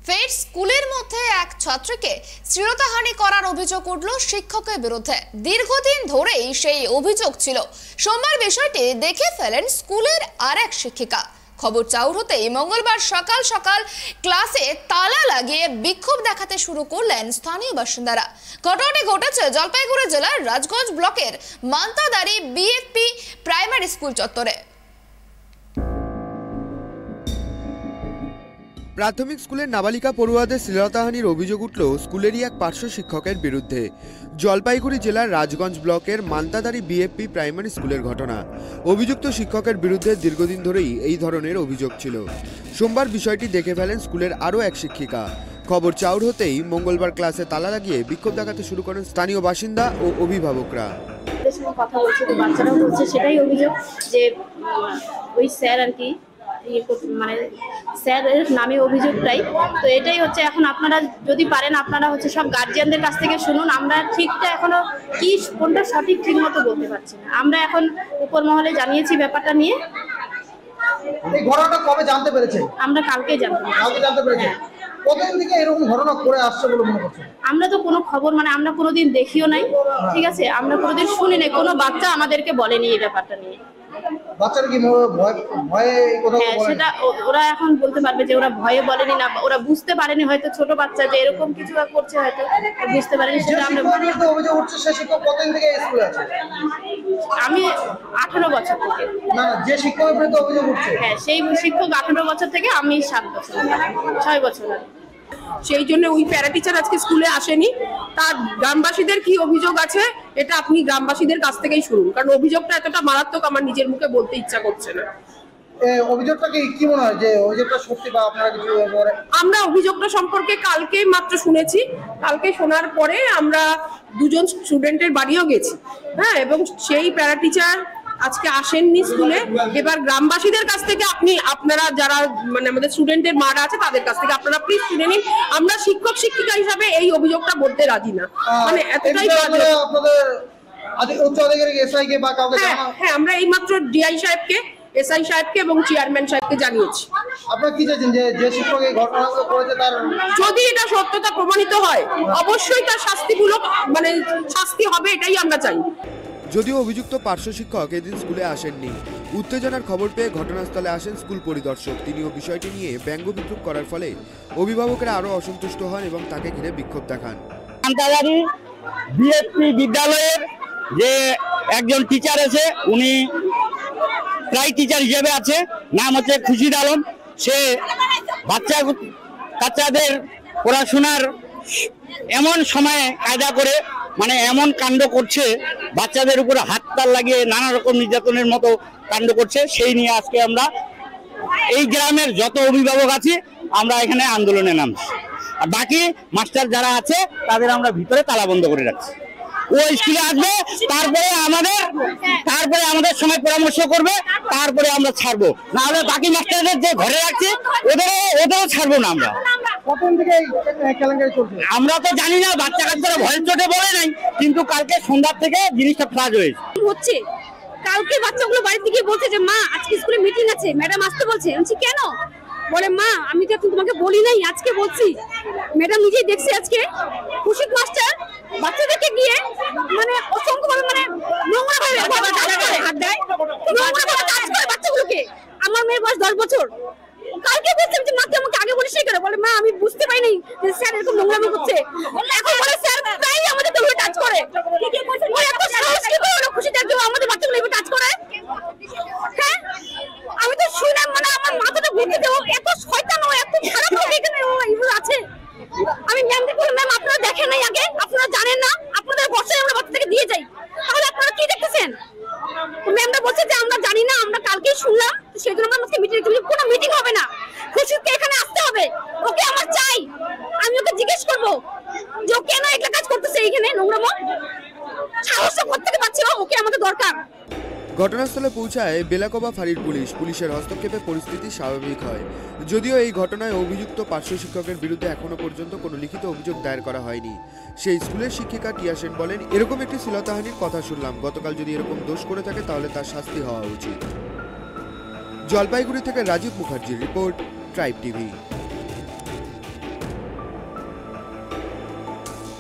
ফের স্কুলের মধ্যে এক ছাত্রীকে শ্লীলতাহানি করার অভিযোগ উঠল শিক্ষকের বিরুদ্ধে। দীর্ঘদিন ধরেই সেই অভিযোগ ছিল। সোমবার বিষয়টি দেখে ফেলেন স্কুলের আরেক শিক্ষিকা। খবর চাউর হতেই মঙ্গলবার সকাল সকাল ক্লাসে তালা লাগিয়ে বিক্ষোভ দেখাতে শুরু করলেন স্থানীয় বাসিন্দারা। ঘটনাটি ঘটেছে জলপাইগুড়ি জেলার রাজগঞ্জ ব্লকের মান্তাদারি বিএফপি প্রাইমারি স্কুল চত্বরে। প্রাথমিক স্কুলের নাবালিকা পড়ুয়াদের শ্লীলতাহানির অভিযোগ উঠল স্কুলেরই এক পার্শ্ব শিক্ষকের বিরুদ্ধে। জলপাইগুড়ি জেলার রাজগঞ্জ ব্লকের মান্তাদারি বিএফপি প্রাইমারি স্কুলের ঘটনা। অভিযুক্ত শিক্ষকের বিরুদ্ধে দীর্ঘদিন ধরেই এই ধরনের অভিযোগ ছিল। সোমবার বিষয়টি দেখে ফেলেন স্কুলের আরও এক শিক্ষিকা। খবর চাউর হতেই মঙ্গলবার ক্লাসে তালা লাগিয়ে বিক্ষোভ দেখাতে শুরু করেন স্থানীয় বাসিন্দা ও অভিভাবকরা। কথা বলছে, বাচ্চারাও বলছে সেটাই অভিযোগ যে ওই স্যার আর কি মানে স্যারের নামে অভিযোগটাই তো এটাই হচ্ছে। এখন আপনারা যদি পারেন আপনারা হচ্ছে সব গার্জিয়ানদের কাছ থেকে শুনুন। আমরা ঠিকটা এখনো কি কোনটা সঠিক ঠিক মতো বলতে পারছি না। আমরা এখন উপর মহলে জানিয়েছি ব্যাপারটা নিয়ে। এই ঘটনাটা কবে জানতে পেরেছেন? আমরা কালকে জানতে পেরেছি। কতদিন থেকে এরকম ঘটনা করে আসছে বলে মনে করছেন? আমরা তো কোনো খবর মানে আমরা কোনোদিন দেখিও নাই, ঠিক আছে, আমরা কোনোদিন শুনি নাই, কোনো বাচ্চা আমাদেরকে বলেনি এই ব্যাপারটা নিয়ে। বাচ্চারা কি ভয়ে কথা বলে? সেটা ওরা এখন বলতে পারবে যে ওরা ভয়ে বলেনি, না ওরা বুঝতে পারেনি, হয়তো ছোট বাচ্চা যে এরকম কিছু করছে হয়তো বুঝতে পারেনি। সেটা আমরা অভিযোগ উঠছে সে শিক্ষক কতদিন থেকে স্কুলে আছে? আমি 18 বছর থেকে। না যে শিক্ষকের বিরুদ্ধে অভিযোগ উঠছে, হ্যাঁ সেই শিক্ষক 18 বছর থেকে, আমি 7 বছর 6 বছর। সেই জন্য ওই প্যারা টিচার আজকে স্কুলে আসেনি। তার গ্রামবাসীদের কি অভিযোগ আছে এটা আপনি গ্রামবাসীদের কাছ থেকেই শুনুন, কারণ অভিযোগটা এতটা মারাত্মক আমার নিজের মুখে বলতে ইচ্ছা করছে না। অভিযোগটা কি মনে হয় যে অভিযোগটা সত্যি বা আপনারা কিছু বলে? আমরা অভিযোগটা সম্পর্কে কালকে মাত্র শুনেছি। কালকে শোনার পরে আমরা দুজন স্টুডেন্টের বাড়িও গেছি, হ্যাঁ, এবং সেই প্যারা টিচার আজকে আসেননি স্কুলে। এবার গ্রামবাসীদের কাছ থেকে আপনারা যারা মানে আমাদের স্টুডেন্টের মারা আছে তাদের কাছ থেকে আপনারা প্লিজ শুনে নিন। আমরা শিক্ষক শিক্ষিকা হিসাবে এই অভিযোগটা বলতে রাজি না, মানে এতটাই আপনাদের উচ্চ আধিকারিক এসআই কে বা কাউকে জানানো? হ্যাঁ, আমরা এই মাত্র ডিআই সাহেবকে, এসআই সাহেবকে এবং চেয়ারম্যান সাহেবকে জানিয়েছি। আপনারা কি চাইছেন যে শিক্ষক এই ঘটনাগুলো করেছে তার যদি এটা সত্যতা প্রমাণিত হয় অবশ্যই তার শাস্তিমূলক মানে শাস্তি হবে, এটাই আমরা চাই। যদিও অভিযুক্ত পার্শ্ব শিক্ষক এদিন স্কুলে আসেননি। উত্তেজনার খবর পেয়ে ঘটনাস্থলে আসেন স্কুল পরিদর্শক। তিনিও বিষয়টি নিয়ে ব্যঙ্গ বিদ্রুপ করার ফলে অভিভাবকরা আরো অসন্তুষ্ট হন এবং তাকে ঘিরে বিক্ষোভ দেখান। মান্তাদারি বিএফপি বিদ্যালয়ের যে একজন টিচার আছে, উনি প্রায় টিচার হিসেবে আছে, নাম হচ্ছে খুশিদ আলম। সে বাচ্চাদের পড়াশোনার এমন সময়ে কায়দা করে মানে এমন কাণ্ড করছে, বাচ্চাদের উপরে হাত তার লাগিয়ে নানা রকম নির্যাতনের মতো কাণ্ড করছে। সেই নিয়ে আজকে আমরা এই গ্রামের যত অভিভাবক আছি আমরা এখানে আন্দোলনে নামছি। আর বাকি মাস্টার যারা আছে তাদের আমরা ভিতরে তালা বন্ধ করে রাখছি। ও স্কুলে আসবে, তারপরে আমাদের সঙ্গে পরামর্শ করবে, তারপরে আমরা ছাড়বো। না হলে বাকি মাস্টারদের যে ঘরে রাখছি ওদেরও ছাড়বো না। আমরা তো জানি না, বাচ্চা কাচ্চারা ভয়ের চোটে বলে নাই, কিন্তু কালকে সন্ধ্যার থেকে জিনিসটা ফ্লাশ হচ্ছে। কালকে বাচ্চাগুলো বাড়ি থেকে বলছে যে মা আজকে স্কুলে মিটিং আছে, ম্যাডাম আসতে বলছে। আমি কেন? বলে মা আমি তো এখন তোমাকে বলি নাই, আজকে বলছি। ম্যাডাম নিজেই দেখছে আজকে খুশিদ মাস্টার বাচ্চাদেরকে গিয়ে মানে অসংখ্য ভাবে মানে নোংরা ভাবে হাত দেয়, নোংরা ভাবে টাচ করে বাচ্চাগুলোকে। আমার মেয়ের বয়স 10 বছর। কালকে বলছে যে মাকে আমাকে আগে বলিস কেন? বলে মা আমি বুঝতে পাইনি যে স্যার এরকম নোংরামি করছে। এখন বলে স্যার প্রায় আমাদের তো টাচ করে। ও এত সাহস কি করে ওরা খুশি দেখো আমাদের বাচ্চাগুলো এভাবে টাচ করে? হ্যাঁ, আমি তো শুনলাম, মানে আমার মাথাটা ঘুরতে দেব। এত শয়তান ও, এত খারাপ লোক এখানে এগুলো আছে। আমি ম্যামকে বললাম ম্যাম আপনারা দেখেন নাই আগে, আপনারা জানেন না, আপনাদের বর্ষায় আমরা বাচ্চাদেরকে দিয়ে যাই, তাহলে আপনারা কি দেখতেছেন? ম্যামরা বলছে যে আমরা জানি না, আমরা কালকেই শুনলাম, সেই জন্য আমরা আজকে মিটিং, কোনো মিটিং হবে না, খুশিদকে এখানে আসতে হবে, ওকে আমার চাই। আমি ওকে জিজ্ঞেস করবো যে ও কেন এগুলো কাজ করতেছে এইখানে নোংরামো, সাহস করতে পারছে না, ওকে আমাদের দরকার। ঘটনাস্থলে পৌঁছায় বেলাকোবা ফাঁড়ির পুলিশের হস্তক্ষেপে পরিস্থিতি স্বাভাবিক হয়। যদিও এই ঘটনায় অভিযুক্ত পার্শ্ব শিক্ষকের বিরুদ্ধে এখনো পর্যন্ত কোনো লিখিত অভিযোগ দায়ের করা হয়নি। সেই স্কুলের শিক্ষিকা টিয়া সেন বলেন, এরকম একটি শ্লীলতাহানির কথা শুনলাম, গতকাল যদি এরকম দোষ করে থাকে তাহলে তার শাস্তি হওয়া উচিত। জলপাইগুড়ি থেকে রাজীব মুখার্জির রিপোর্ট, ট্রাইব টিভি।